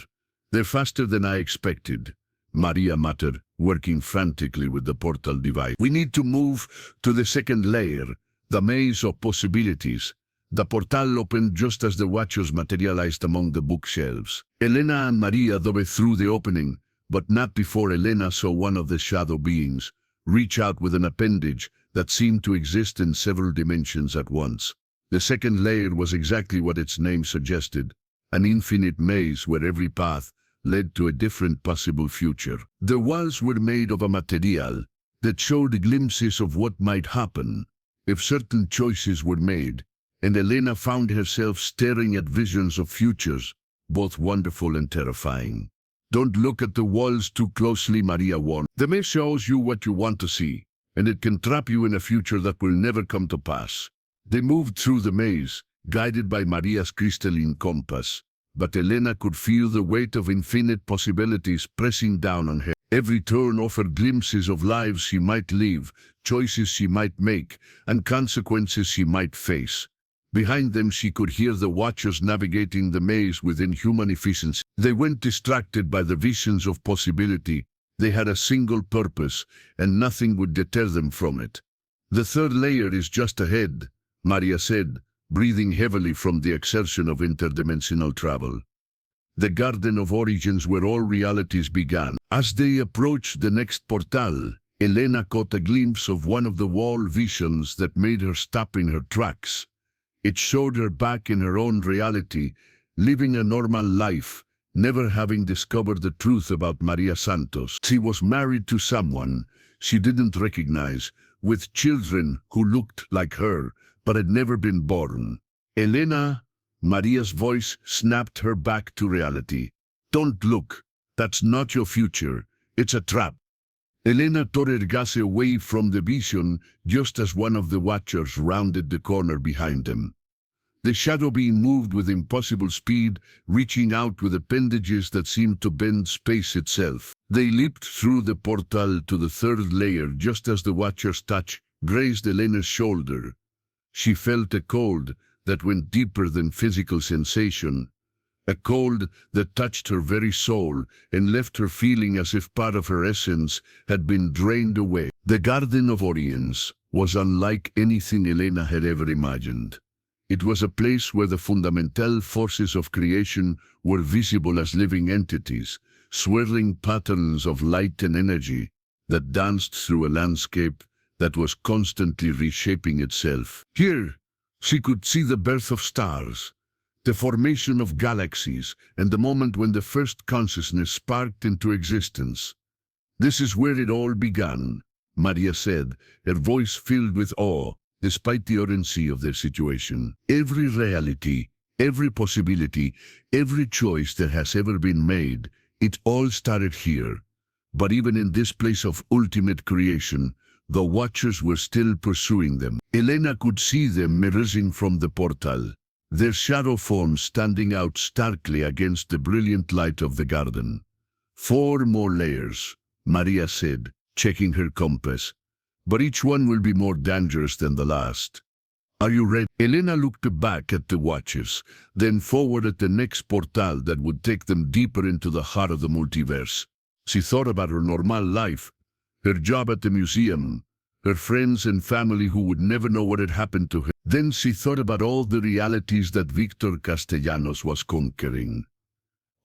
[SPEAKER 1] "They're faster than I expected," Maria muttered, working frantically with the portal device. "We need to move to the second layer, the maze of possibilities." The portal opened just as the Watchers materialized among the bookshelves. Elena and Maria dove through the opening, but not before Elena saw one of the shadow beings reach out with an appendage that seemed to exist in several dimensions at once. The second layer was exactly what its name suggested, an infinite maze where every path led to a different possible future. The walls were made of a material that showed glimpses of what might happen if certain choices were made, and Elena found herself staring at visions of futures, both wonderful and terrifying. "Don't look at the walls too closely," Maria warned. "The maze shows you what you want to see, and it can trap you in a future that will never come to pass." They moved through the maze, guided by Maria's crystalline compass, but Elena could feel the weight of infinite possibilities pressing down on her. Every turn offered glimpses of lives she might live, choices she might make, and consequences she might face. Behind them she could hear the Watchers navigating the maze with inhuman efficiency. They weren't distracted by the visions of possibility. They had a single purpose, and nothing would deter them from it. The third layer is just ahead, Maria said, breathing heavily from the exertion of interdimensional travel. The Garden of Origins where all realities began. As they approached the next portal, Elena caught a glimpse of one of the wall visions that made her stop in her tracks. It showed her back in her own reality, living a normal life, never having discovered the truth about Maria Santos. She was married to someone she didn't recognize, with children who looked like her, but had never been born. Elena, Maria's voice snapped her back to reality. Don't look. That's not your future. It's a trap. Elena tore her gaze away from the vision just as one of the watchers rounded the corner behind them. The shadow being moved with impossible speed, reaching out with appendages that seemed to bend space itself. They leaped through the portal to the third layer just as the watcher's touch grazed Elena's shoulder. She felt a cold that went deeper than physical sensation, a cold that touched her very soul and left her feeling as if part of her essence had been drained away. The Garden of Origins was unlike anything Elena had ever imagined. It was a place where the fundamental forces of creation were visible as living entities, swirling patterns of light and energy that danced through a landscape that was constantly reshaping itself. Here, she could see the birth of stars, the formation of galaxies, and the moment when the first consciousness sparked into existence. This is where it all began, Maria said, her voice filled with awe, despite the urgency of their situation. Every reality, every possibility, every choice that has ever been made, it all started here. But even in this place of ultimate creation, the watchers were still pursuing them. Elena could see them emerging from the portal, their shadow forms standing out starkly against the brilliant light of the garden. 4 more layers, Maria said, checking her compass. But each one will be more dangerous than the last. Are you ready? Elena looked back at the watchers, then forward at the next portal that would take them deeper into the heart of the multiverse. She thought about her normal life, her job at the museum, her friends and family who would never know what had happened to her. Then she thought about all the realities that Victor Castellanos was conquering,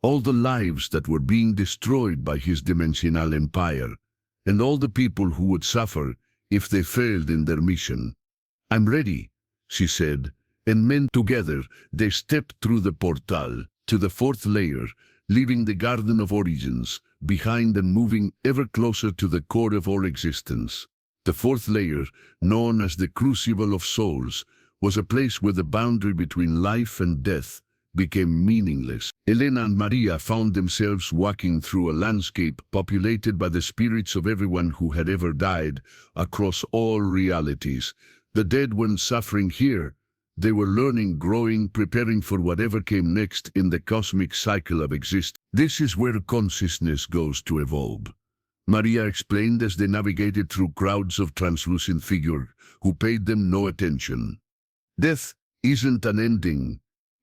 [SPEAKER 1] all the lives that were being destroyed by his dimensional empire, and all the people who would suffer if they failed in their mission. I'm ready, she said, and men together they stepped through the portal to the 4th layer, leaving the Garden of Origins behind and moving ever closer to the core of all existence. The 4th layer, known as the Crucible of Souls, was a place where the boundary between life and death became meaningless. Elena and Maria found themselves walking through a landscape populated by the spirits of everyone who had ever died across all realities. The dead weren't suffering here. They were learning, growing, preparing for whatever came next in the cosmic cycle of existence. This is where consciousness goes to evolve, Maria explained as they navigated through crowds of translucent figures who paid them no attention. Death isn't an ending.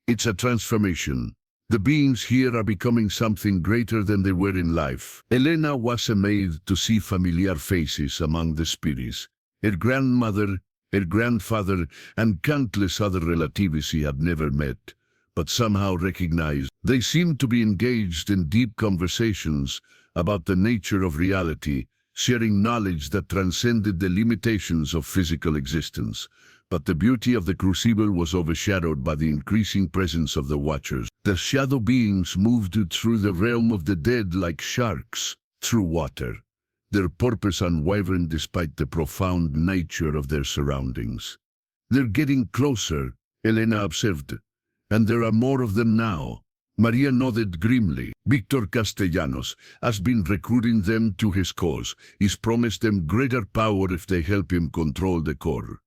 [SPEAKER 1] It's a transformation. The beings here are becoming something greater than they were in life. Elena was amazed to see familiar faces among the spirits. Her grandmother, her grandfather, and countless other relatives she had never met, but somehow recognized. They seemed to be engaged in deep conversations about the nature of reality, sharing knowledge that transcended the limitations of physical existence. But the beauty of the crucible was overshadowed by the increasing presence of the watchers. The shadow beings moved through the realm of the dead like sharks through water, their purpose unwavering despite the profound nature of their surroundings. They're getting closer, Elena observed, and there are more of them now. Maria nodded grimly. Victor Castellanos has been recruiting them to his cause. He's promised them greater power if they help him control the core.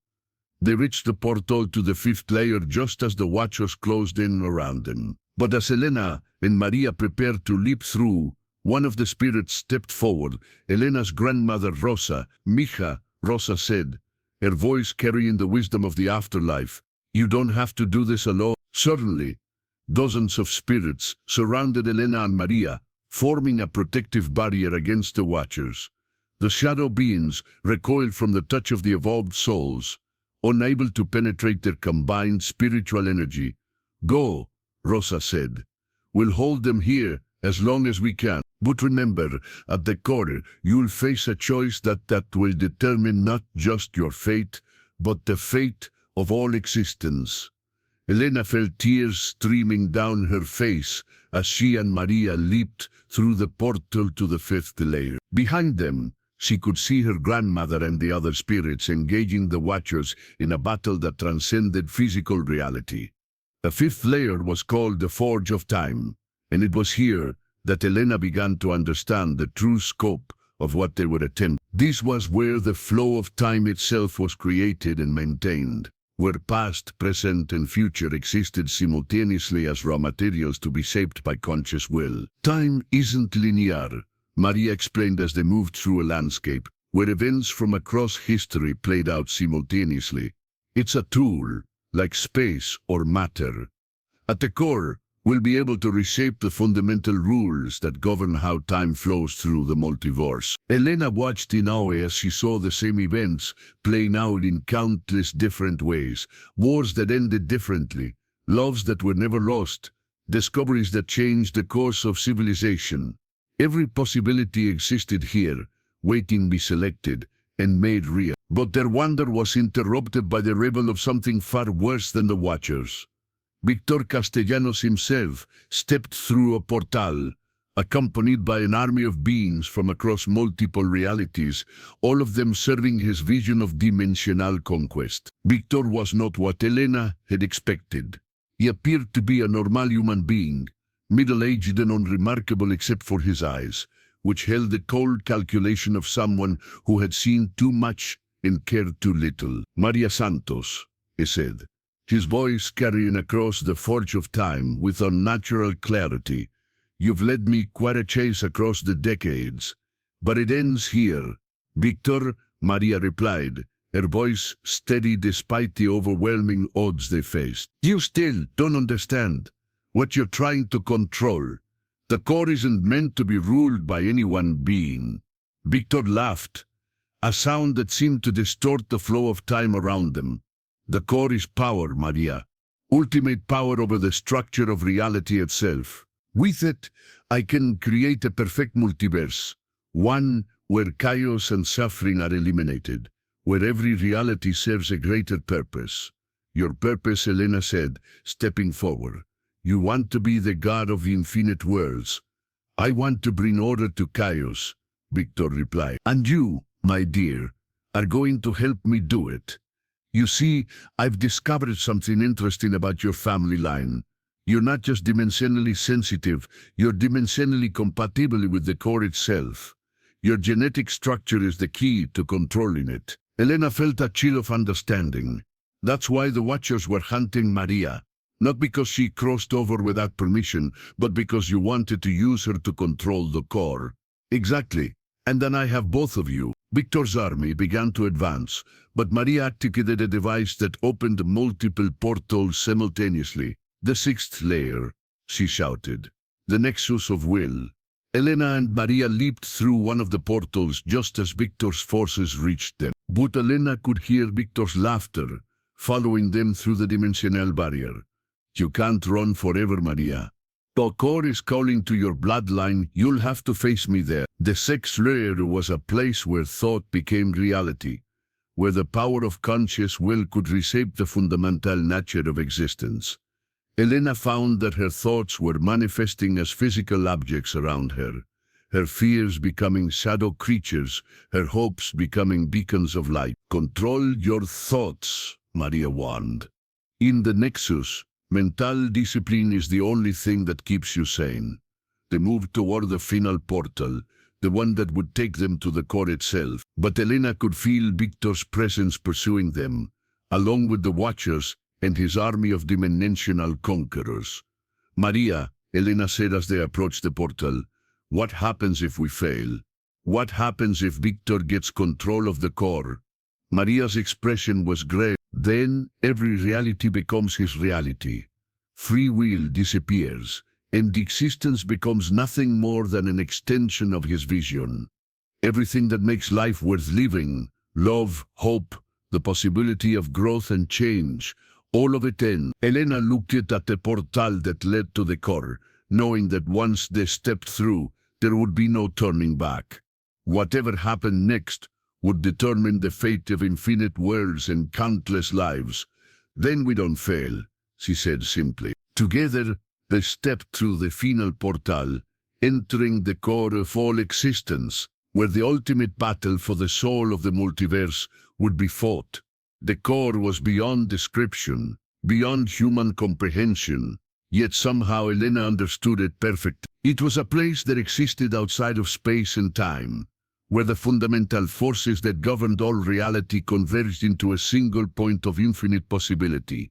[SPEAKER 1] They reached the portal to the 5th layer just as the watchers closed in around them. But as Elena and Maria prepared to leap through, one of the spirits stepped forward. Elena's grandmother Rosa, Mija, Rosa said, her voice carrying the wisdom of the afterlife. You don't have to do this alone. Suddenly, dozens of spirits surrounded Elena and Maria, forming a protective barrier against the watchers. The shadow beings recoiled from the touch of the evolved souls, unable to penetrate their combined spiritual energy. "Go," Rosa said. "We'll hold them here as long as we can. But remember, at the core, you'll face a choice that will determine not just your fate, but the fate of all existence." Elena felt tears streaming down her face as she and Maria leaped through the portal to the fifth layer. Behind them, she could see her grandmother and the other spirits engaging the Watchers in a battle that transcended physical reality. The fifth layer was called the Forge of Time, and it was here that Elena began to understand the true scope of what they were attempting. This was where the flow of time itself was created and maintained, where past, present, and future existed simultaneously as raw materials to be shaped by conscious will. Time isn't linear, Maria explained as they moved through a landscape where events from across history played out simultaneously. It's a tool, like space or matter. At the core, we'll be able to reshape the fundamental rules that govern how time flows through the multiverse. Elena watched in awe as she saw the same events playing out in countless different ways. Wars that ended differently, loves that were never lost, discoveries that changed the course of civilization. Every possibility existed here, waiting to be selected and made real. But their wonder was interrupted by the reveal of something far worse than the Watchers. Victor Castellanos himself stepped through a portal, accompanied by an army of beings from across multiple realities, all of them serving his vision of dimensional conquest. Victor was not what Elena had expected. He appeared to be a normal human being, middle-aged and unremarkable except for his eyes, which held the cold calculation of someone who had seen too much and cared too little. "Maria Santos," he said, his voice carrying across the Forge of Time with unnatural clarity. "You've led me quite a chase across the decades, but it ends here." "Victor," Maria replied, her voice steady despite the overwhelming odds they faced. "You still don't understand what you're trying to control. The core isn't meant to be ruled by any one being." Victor laughed, a sound that seemed to distort the flow of time around them. "The core is power, Maria. Ultimate power over the structure of reality itself. With it, I can create a perfect multiverse, one where chaos and suffering are eliminated, where every reality serves a greater purpose." "Your purpose," Elena said, stepping forward. "You want to be the god of the infinite worlds." "I want to bring order to chaos," Victor replied. "And you, my dear, are going to help me do it. You see, I've discovered something interesting about your family line. You're not just dimensionally sensitive, you're dimensionally compatible with the core itself. Your genetic structure is the key to controlling it." Elena felt a chill of understanding. That's why the Watchers were hunting Maria. Not because she crossed over without permission, but because you wanted to use her to control the core. "Exactly. And then I have both of you." Victor's army began to advance, but Maria activated a device that opened multiple portals simultaneously. "The sixth layer," she shouted. "The nexus of will." Elena and Maria leaped through one of the portals just as Victor's forces reached them. But Elena could hear Victor's laughter, following them through the dimensional barrier. "You can't run forever, Maria. The core is calling to your bloodline. You'll have to face me there." The sixth layer was a place where thought became reality, where the power of conscious will could reshape the fundamental nature of existence. Elena found that her thoughts were manifesting as physical objects around her, her fears becoming shadow creatures, her hopes becoming beacons of light. "Control your thoughts," Maria warned. "In the Nexus, mental discipline is the only thing that keeps you sane." They moved toward the final portal, the one that would take them to the core itself. But Elena could feel Victor's presence pursuing them, along with the Watchers and his army of dimensional conquerors. "Maria," Elena said as they approached the portal, "what happens if we fail? What happens if Victor gets control of the core?" Maria's expression was grave. "Then every reality becomes his reality. Free will disappears, and existence becomes nothing more than an extension of his vision." Everything that makes life worth living, love, hope, the possibility of growth and change, all of it in. Elena looked at the portal that led to the core, knowing that once they stepped through, there would be no turning back. Whatever happened next would determine the fate of infinite worlds and countless lives. Then we don't fail, she said simply. Together, they stepped through the final portal, entering the core of all existence, where the ultimate battle for the soul of the multiverse would be fought. The core was beyond description, beyond human comprehension, yet somehow Elena understood it perfectly. It was a place that existed outside of space and time, where the fundamental forces that governed all reality converged into a single point of infinite possibility.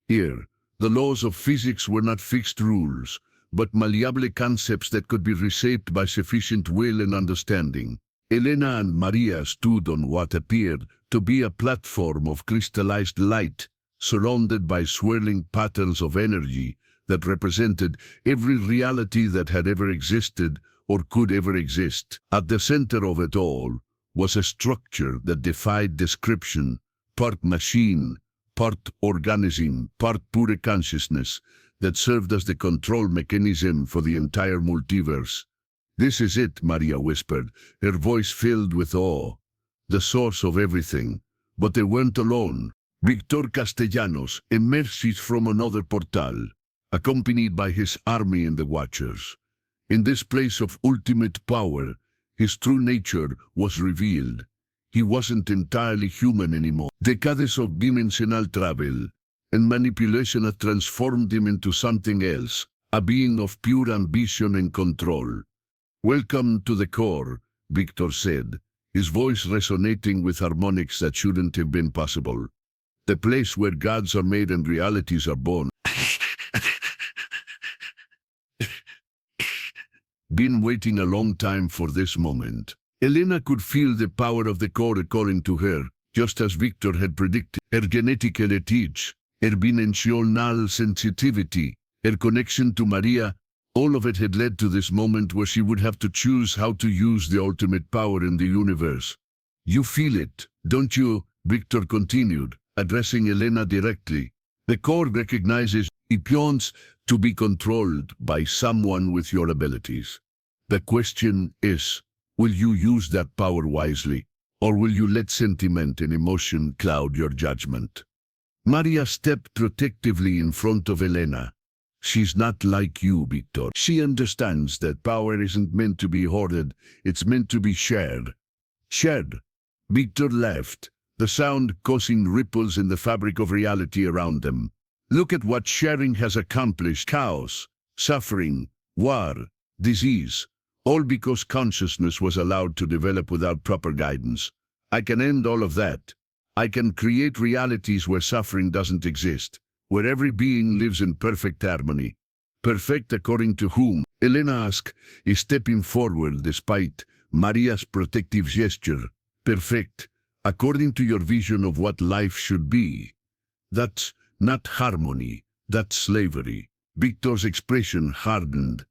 [SPEAKER 1] Here, the laws of physics were not fixed rules, but malleable concepts that could be reshaped by sufficient will and understanding. Elena and Maria stood on what appeared to be a platform of crystallized light, surrounded by swirling patterns of energy that represented every reality that had ever existed or could ever exist. At the center of it all was a structure that defied description, part machine, part organism, part pure consciousness, that served as the control mechanism for the entire multiverse. "This is it," Maria whispered, her voice filled with awe. "The source of everything." But they weren't alone. Victor Castellanos emerged from another portal, accompanied by his army and the Watchers. In this place of ultimate power, his true nature was revealed. He wasn't entirely human anymore. Decades of dimensional travel and manipulation had transformed him into something else, a being of pure ambition and control. "Welcome to the core," Victor said, his voice resonating with harmonics that shouldn't have been possible. "The place where gods are made and realities are born." Been waiting a long time for this moment. Elena could feel the power of the core calling to her, just as Victor had predicted. Her genetic heritage, her dimensional sensitivity, her connection to Maria, all of it had led to this moment where she would have to choose how to use the ultimate power in the universe. "You feel it, don't you?" Victor continued, addressing Elena directly. "The core recognizes it wants to be controlled by someone with your abilities. The question is, will you use that power wisely, or will you let sentiment and emotion cloud your judgment?" Maria stepped protectively in front of Elena. "She's not like you, Victor. She understands that power isn't meant to be hoarded, it's meant to be shared." "Shared?" Victor laughed, the sound causing ripples in the fabric of reality around them. "Look at what sharing has accomplished. Chaos, suffering, war, disease, all because consciousness was allowed to develop without proper guidance. I can end all of that. I can create realities where suffering doesn't exist, where every being lives in perfect harmony." "Perfect according to whom?" Elena asked, stepping forward despite Maria's protective gesture. "Perfect, according to your vision of what life should be." "That's not harmony, that's slavery." Victor's expression hardened.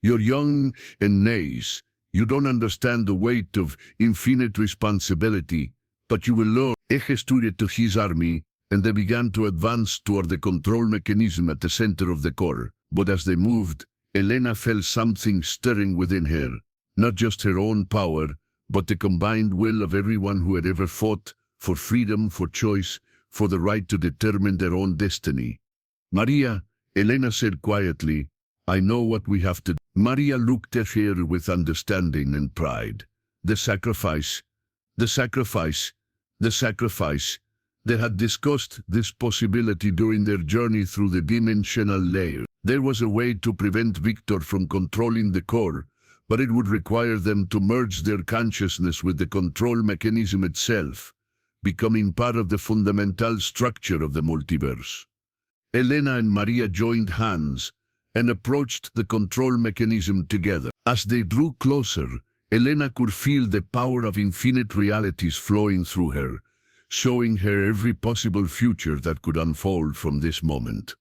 [SPEAKER 1] "You're young and naive. You don't understand the weight of infinite responsibility, but you will learn." He gestured to his army, and they began to advance toward the control mechanism at the center of the core. But as they moved, Elena felt something stirring within her, not just her own power, but the combined will of everyone who had ever fought for freedom, for choice, for the right to determine their own destiny. "Maria," Elena said quietly, "I know what we have to do." Maria looked at her with understanding and pride. The sacrifice, the sacrifice, the sacrifice. They had discussed this possibility during their journey through the dimensional layer. There was a way to prevent Victor from controlling the core, but it would require them to merge their consciousness with the control mechanism itself, becoming part of the fundamental structure of the multiverse. Elena and Maria joined hands and approached the control mechanism together. As they drew closer, Elena could feel the power of infinite realities flowing through her, showing her every possible future that could unfold from this moment.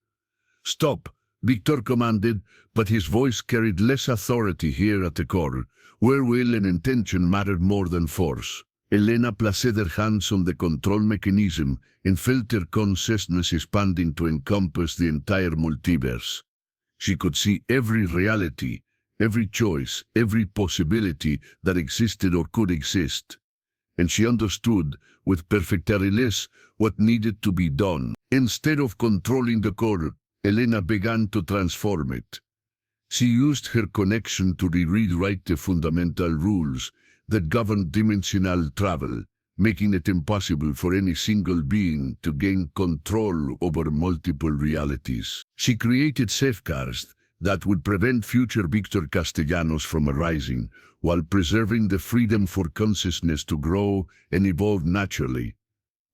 [SPEAKER 1] "Stop," Victor commanded, but his voice carried less authority here at the core, where will and intention mattered more than force. Elena placed her hands on the control mechanism and felt her consciousness expanding to encompass the entire multiverse. She could see every reality, every choice, every possibility that existed or could exist. And she understood, with perfect clearness, what needed to be done. Instead of controlling the core, Elena began to transform it. She used her connection to rewrite the fundamental rules that govern dimensional travel, making it impossible for any single being to gain control over multiple realities. She created safeguards that would prevent future Victor Castellanos from arising, while preserving the freedom for consciousness to grow and evolve naturally.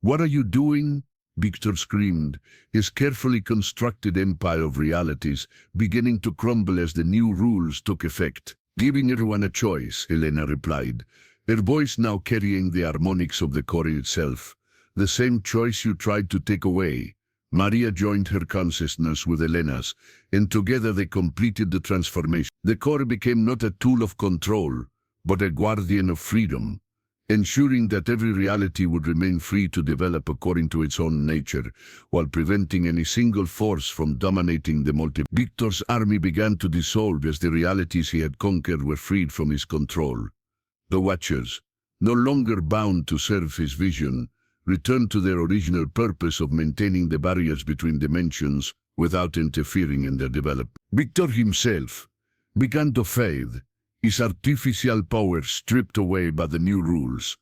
[SPEAKER 1] "What are you doing?" Victor screamed, his carefully constructed empire of realities beginning to crumble as the new rules took effect. "Giving everyone a choice," Elena replied, her voice now carrying the harmonics of the core itself. "The same choice you tried to take away." Maria joined her consciousness with Elena's, and together they completed the transformation. The core became not a tool of control, but a guardian of freedom, ensuring that every reality would remain free to develop according to its own nature, while preventing any single force from dominating the multiverse. Victor's army began to dissolve as the realities he had conquered were freed from his control. The Watchers, no longer bound to serve his vision, returned to their original purpose of maintaining the barriers between dimensions without interfering in their development. Victor himself began to fade, his artificial power stripped away by the new rules.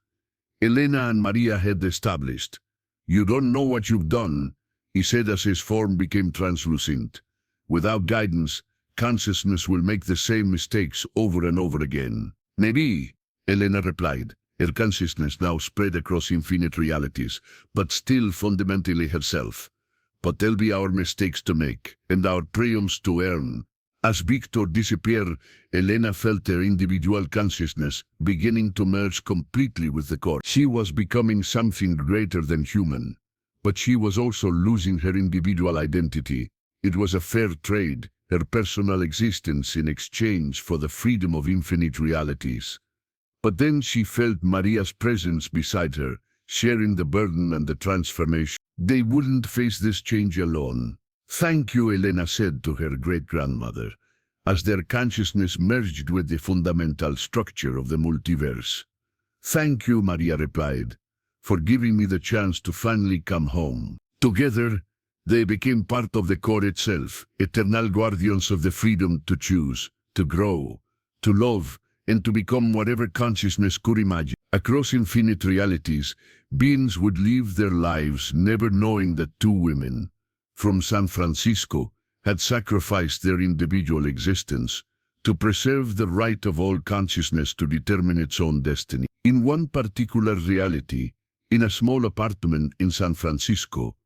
[SPEAKER 1] Elena and Maria had established. "You don't know what you've done," he said as his form became translucent. "Without guidance, consciousness will make the same mistakes over and over again." "Maybe," Elena replied, her consciousness now spread across infinite realities, but still fundamentally herself. "But they'll be our mistakes to make, and our triumphs to earn." As Victor disappeared, Elena felt her individual consciousness beginning to merge completely with the core. She was becoming something greater than human, but she was also losing her individual identity. It was a fair trade, her personal existence in exchange for the freedom of infinite realities. But then she felt Maria's presence beside her, sharing the burden and the transformation. They wouldn't face this change alone. "Thank you," Elena said to her great-grandmother, as their consciousness merged with the fundamental structure of the multiverse. "Thank you," Maria replied, "for giving me the chance to finally come home." Together, they became part of the core itself, eternal guardians of the freedom to choose, to grow, to love, and to become whatever consciousness could imagine. Across infinite realities, beings would live their lives never knowing that two women, from San Francisco, had sacrificed their individual existence to preserve the right of all consciousness to determine its own destiny. In one particular reality, in a small apartment in San Francisco,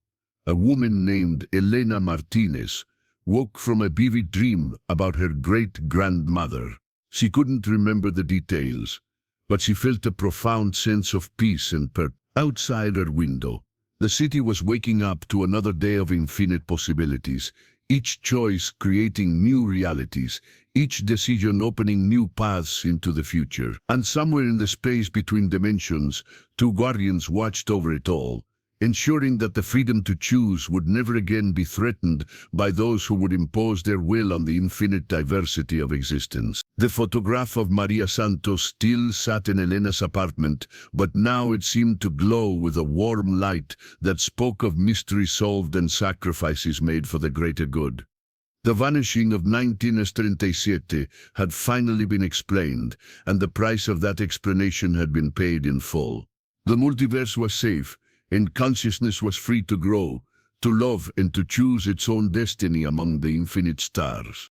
[SPEAKER 1] a woman named Elena Martinez woke from a vivid dream about her great-grandmother. She couldn't remember the details, but she felt a profound sense of peace and purpose. Outside her window, the city was waking up to another day of infinite possibilities, each choice creating new realities, each decision opening new paths into the future. And somewhere in the space between dimensions, two guardians watched over it all, ensuring that the freedom to choose would never again be threatened by those who would impose their will on the infinite diversity of existence. The photograph of Maria Santos still sat in Elena's apartment, but now it seemed to glow with a warm light that spoke of mystery solved and sacrifices made for the greater good. The vanishing of 1937 had finally been explained, and the price of that explanation had been paid in full. The multiverse was safe, and consciousness was free to grow, to love, and to choose its own destiny among the infinite stars.